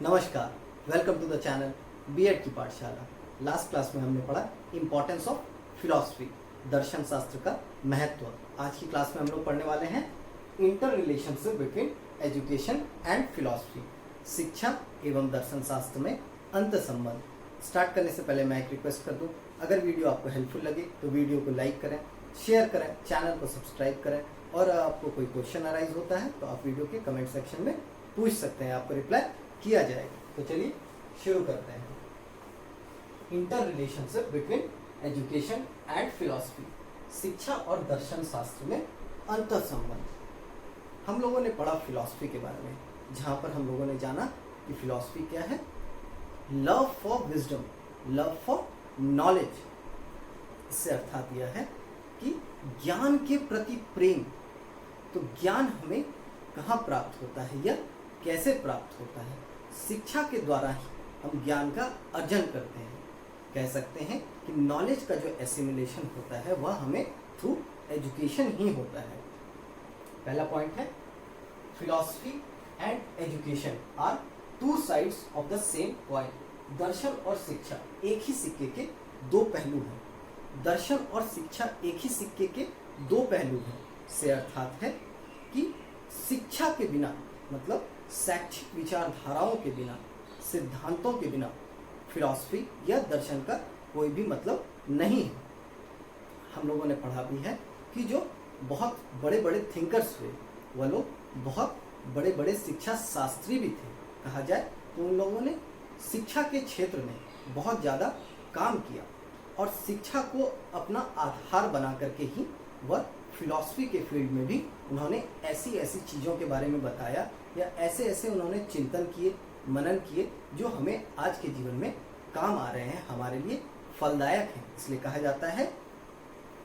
नमस्कार, welcome to the channel B Ed की पाठशाला। लास्ट क्लास में हमने पढ़ा इम्पोर्टेंस ऑफ फिलॉसफी, दर्शन शास्त्र का महत्व। आज की क्लास में हम लोग पढ़ने वाले हैं inter relationship between education and philosophy, शिक्षा एवं दर्शन शास्त्र में अंत संबंध। स्टार्ट करने से पहले मैं एक रिक्वेस्ट कर दूं, अगर वीडियो आपको हेल्पफुल लगे तो वीडियो को लाइक करें, शेयर करें, चैनल को सब्सक्राइब करें और आपको कोई क्वेश्चन अराइज होता है तो आप वीडियो के कमेंट सेक्शन में पूछ सकते हैं, आपको रिप्लाई किया जाएगा। तो चलिए शुरू करते हैं। Inter relationship between education and philosophy, शिक्षा और दर्शन शास्त्र में अंतर संबंध। हम लोगों ने पढ़ा फिलॉसफी के बारे में, जहां पर हम लोगों ने जाना कि फिलॉसफी क्या है, love for wisdom, love for knowledge. इससे अर्थात यह है कि ज्ञान के प्रति प्रेम। तो ज्ञान हमें कहाँ प्राप्त होता है या कैसे प्राप्त होता है? शिक्षा के द्वारा ही हम ज्ञान का अर्जन करते हैं। कह सकते हैं कि नॉलेज का जो एसिमिलेशन होता है वह हमें थ्रू एजुकेशन ही होता है। पहला पॉइंट है, philosophy and education are two sides of the same coin. दर्शन और शिक्षा एक ही सिक्के के दो पहलू हैं। दर्शन और शिक्षा एक ही सिक्के के दो पहलू हैं। से अर्थात है कि शिक्षा के बिना, मतलब शैक्षिक विचारधाराओं के बिना, सिद्धांतों के बिना फिलॉसफी या दर्शन का कोई भी मतलब नहीं है। हम लोगों ने पढ़ा भी है कि जो बहुत बड़े बड़े थिंकर्स हुए वह लोग बहुत बड़े बड़े शिक्षा शास्त्री भी थे। कहा जाए तो उन लोगों ने शिक्षा के क्षेत्र में बहुत ज़्यादा काम किया और शिक्षा को अपना आधार बना करके ही वह फिलॉसफी के फील्ड में भी उन्होंने ऐसी ऐसी चीज़ों के बारे में बताया या ऐसे ऐसे उन्होंने चिंतन किए, मनन किए जो हमें आज के जीवन में काम आ रहे हैं, हमारे लिए फलदायक हैं। इसलिए कहा जाता है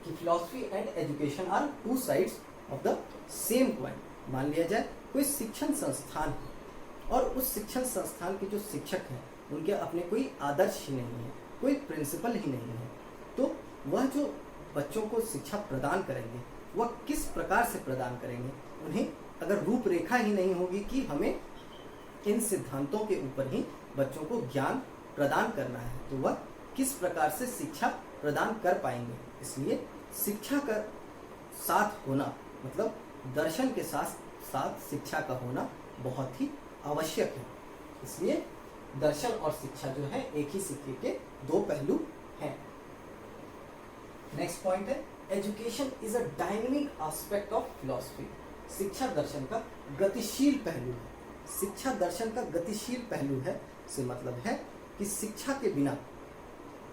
कि philosophy and education are two sides of the same coin. मान लिया जाए कोई शिक्षण संस्थान है और उस शिक्षण संस्थान के जो शिक्षक हैं उनके अपने कोई आदर्श ही नहीं है, कोई प्रिंसिपल ही नहीं है, तो वह जो बच्चों को शिक्षा प्रदान करेंगे वह किस प्रकार से प्रदान करेंगे? उन्हें अगर रूपरेखा ही नहीं होगी कि हमें इन सिद्धांतों के ऊपर ही बच्चों को ज्ञान प्रदान करना है, तो वह किस प्रकार से शिक्षा प्रदान कर पाएंगे? इसलिए शिक्षा का साथ होना, मतलब दर्शन के साथ साथ शिक्षा का होना बहुत ही आवश्यक है। इसलिए दर्शन और शिक्षा जो है एक ही सिक्के के दो पहलू हैं। नेक्स्ट पॉइंट है, education is a dynamic aspect of philosophy. शिक्षा दर्शन का गतिशील पहलू है। शिक्षा दर्शन का गतिशील पहलू है से मतलब है कि शिक्षा के बिना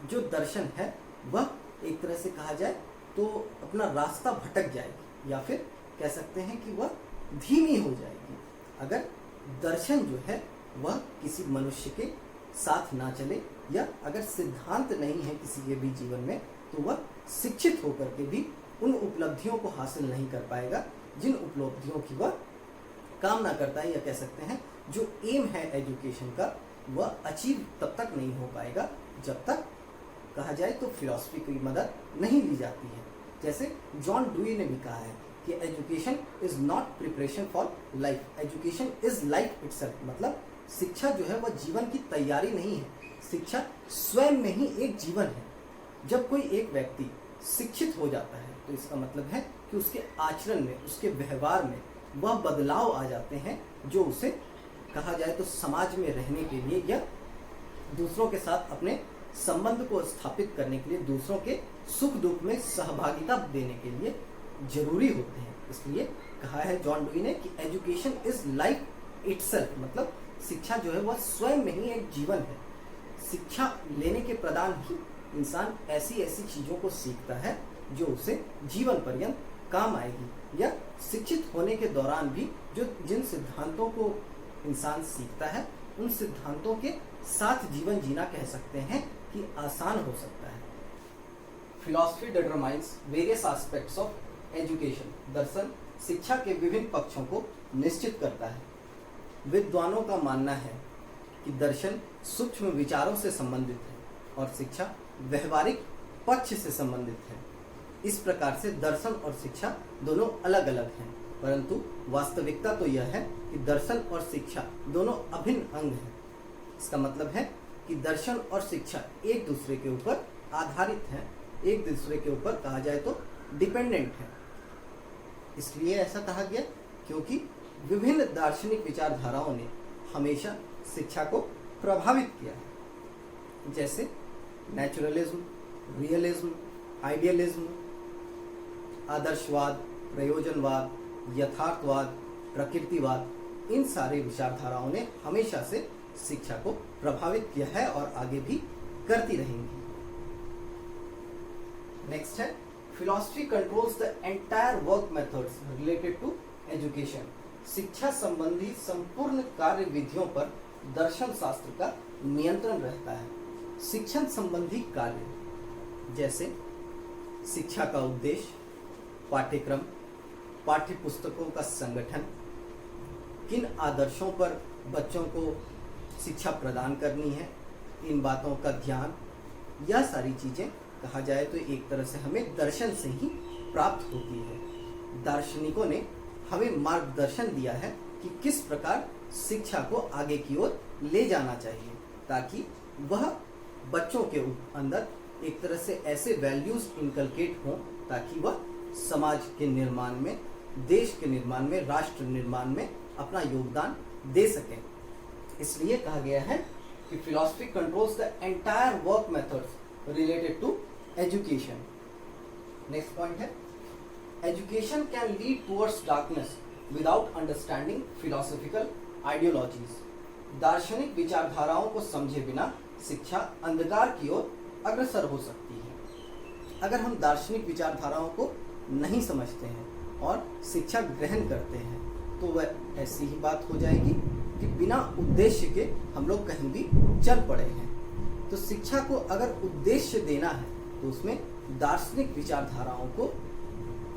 जो दर्शन है वह एक तरह से कहा जाए तो अपना रास्ता भटक जाएगी या फिर कह सकते हैं कि वह धीमी हो जाएगी। अगर दर्शन जो है वह किसी मनुष्य के साथ ना चले या अगर सिद्धांत नहीं है किसी के भी जीवन में, तो वह शिक्षित होकर के भी उन उपलब्धियों को हासिल नहीं कर पाएगा जिन उपलब्धियों की वह कामना करता है, या कह सकते हैं जो एम है एजुकेशन का वह अचीव तब तक नहीं हो पाएगा जब तक कहा जाए तो फिलॉसफी की मदद नहीं ली जाती है। जैसे जॉन डुई ने भी कहा है कि education is not preparation for life, education is life itself. मतलब शिक्षा जो है वह जीवन की तैयारी नहीं है, शिक्षा स्वयं में ही एक जीवन है। जब कोई एक व्यक्ति शिक्षित हो जाता है तो इसका मतलब है कि उसके आचरण में, उसके व्यवहार में वह बदलाव आ जाते हैं जो उसे कहा जाए तो समाज में रहने के लिए या दूसरों के साथ अपने संबंध को स्थापित करने के लिए, दूसरों के सुख दुख में सहभागिता देने के लिए जरूरी होते हैं। इसलिए कहा है जॉन डुई ने कि एजुकेशन इज लाइफ इटसेल्फ, मतलब शिक्षा जो है वह स्वयं में ही एक जीवन है। शिक्षा लेने के प्रदान ही इंसान ऐसी ऐसी चीज़ों को सीखता है जो उसे जीवन पर्यंत काम आएगी, या शिक्षित होने के दौरान भी जो जिन सिद्धांतों को इंसान सीखता है उन सिद्धांतों के साथ जीवन जीना कह सकते हैं कि आसान हो सकता है। Philosophy determines various aspects of education. दर्शन शिक्षा के विभिन्न पक्षों को निश्चित करता है। विद्वानों का मानना है कि दर्शन सूक्ष्म विचारों से संबंधित है और शिक्षा व्यवहारिक पक्ष से संबंधित है। इस प्रकार से दर्शन और शिक्षा दोनों अलग अलग हैं, परंतु वास्तविकता तो यह है कि दर्शन और शिक्षा दोनों अभिन्न अंग हैं। इसका मतलब है कि दर्शन और शिक्षा एक दूसरे के ऊपर आधारित हैं, एक दूसरे के ऊपर कहा जाए तो डिपेंडेंट है। इसलिए ऐसा कहा गया क्योंकि विभिन्न दार्शनिक विचारधाराओं ने हमेशा शिक्षा को प्रभावित किया है, जैसे नेचुरलिज्म, रियलिज्म, आइडियलिज्म, आदर्शवाद, प्रयोजनवाद, यथार्थवाद, प्रकृतिवाद। इन सारे विचारधाराओं ने हमेशा से शिक्षा को प्रभावित किया है और आगे भी करती रहेंगी। नेक्स्ट है philosophy controls the entire work methods related to education. शिक्षा संबंधी संपूर्ण कार्य विधियों पर दर्शन शास्त्र का नियंत्रण रहता है। शिक्षण संबंधी कार्य जैसे शिक्षा का उद्देश्य, पाठ्यक्रम, पाठ्य पुस्तकों का संगठन, किन आदर्शों पर बच्चों को शिक्षा प्रदान करनी है, इन बातों का ध्यान, यह सारी चीजें कहा जाए तो एक तरह से हमें दर्शन से ही प्राप्त होती है। दार्शनिकों ने हमें मार्गदर्शन दिया है कि किस प्रकार शिक्षा को आगे की ओर ले जाना चाहिए ताकि वह बच्चों के अंदर एक तरह से ऐसे वैल्यूज इनकलकेट हों ताकि वह समाज के निर्माण में, देश के निर्माण में, राष्ट्र निर्माण में अपना योगदान दे सकें। इसलिए कहा गया है कि philosophy controls the entire work methods related to education. Next point है education can lead towards darkness without understanding philosophical ideologies. दार्शनिक विचारधाराओं को समझे बिना शिक्षा अंधकार की ओर अग्रसर हो सकती है। अगर हम दार्शनिक विचारधाराओं को नहीं समझते हैं और शिक्षा ग्रहण करते हैं तो वह ऐसी ही बात हो जाएगी कि बिना उद्देश्य के हम लोग कहीं भी चल पड़े हैं। तो शिक्षा को अगर उद्देश्य देना है तो उसमें दार्शनिक विचारधाराओं को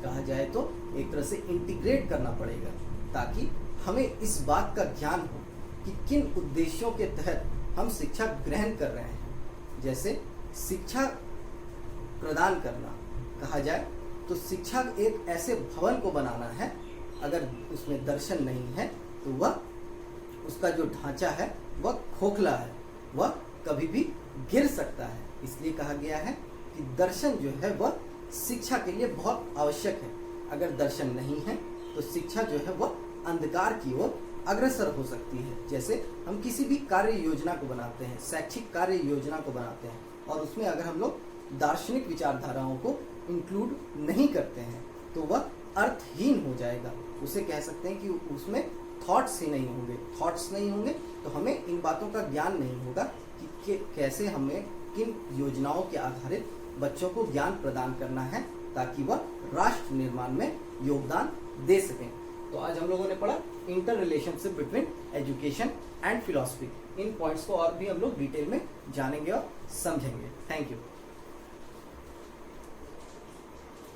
कहा जाए तो एक तरह से इंटीग्रेट करना पड़ेगा ताकि हमें इस बात का ज्ञान हो कि किन उद्देश्यों के तहत हम शिक्षा ग्रहण कर रहे हैं। जैसे शिक्षा प्रदान करना कहा जाए तो शिक्षा एक ऐसे भवन को बनाना है, अगर उसमें दर्शन नहीं है तो वह उसका जो ढांचा है वह खोखला है, वह कभी भी गिर सकता है। इसलिए कहा गया है कि दर्शन जो है वह शिक्षा के लिए बहुत आवश्यक है। अगर दर्शन नहीं है तो शिक्षा जो है वह अंधकार की ओर अग्रसर हो सकती है। जैसे हम किसी भी कार्य योजना को बनाते हैं, शैक्षिक कार्य योजना को बनाते हैं और उसमें अगर हम लोग दार्शनिक विचारधाराओं को इंक्लूड नहीं करते हैं तो वह अर्थहीन हो जाएगा। उसे कह सकते हैं कि उसमें थॉट्स ही नहीं होंगे। थॉट्स नहीं होंगे तो हमें इन बातों का ज्ञान नहीं होगा कि कैसे हमें किन योजनाओं के आधारित बच्चों को ज्ञान प्रदान करना है ताकि वह राष्ट्र निर्माण में योगदान दे सकें। तो आज हम लोगों ने पढ़ा inter relationship between education and philosophy. In points को और भी हम लोग डिटेल में जानेंगे और समझेंगे। Thank you.